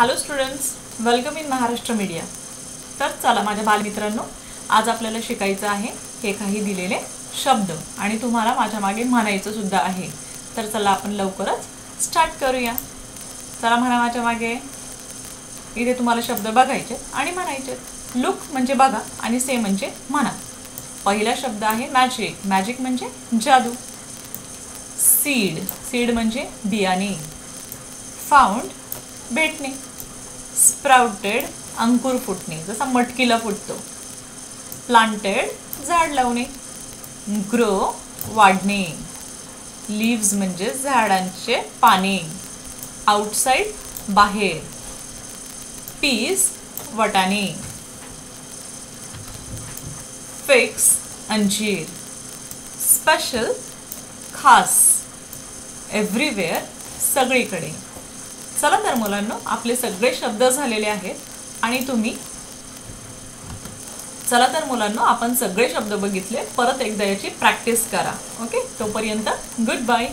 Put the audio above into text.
Hello students, welcome in Maharashtra media. तर चला माझ्या बालमित्रांनो, आज आपल्याला शिकायचं आहे हे काही दिलेले शब्द आणि तुम्हाला माझ्या मागे म्हणायचं सुद्धा आहे। तर चला आपण लवकरच स्टार्ट करूया। चला म्हणा माझ्या मागे। इथे तुम्हाला शब्द बघायचे आणि म्हणायचे। लुक म्हणजे बघा आणि से म्हणजे म्हणा। पहिला शब्द आहे मॅजिक। मॅजिक म्हणजे जादू। सीड, सीड म्हणजे बियाणे। फाउंड भेटणे। स्प्राउटेड अंकुर फुटणे, जसा मटकीला फुटतो। प्लांटेड झाड लावणे। ग्रो वाढणे। लीव्स म्हणजे झाडांचे पाने। आउटसाइड बाहेर। पीस वटाणे। फिक्स अंजीर। स्पेशल खास। एव्हरीवेअर सगळीकडे। चला तर मुलांनो, आपले सगळे शब्द झालेले आहेत आणि तुम्ही चला तर मुलांनो, आपण सगळे शब्द बघितले। परत एकदा याची प्रॅक्टिस करा। ओके, तोपर्यंत गुड बाय।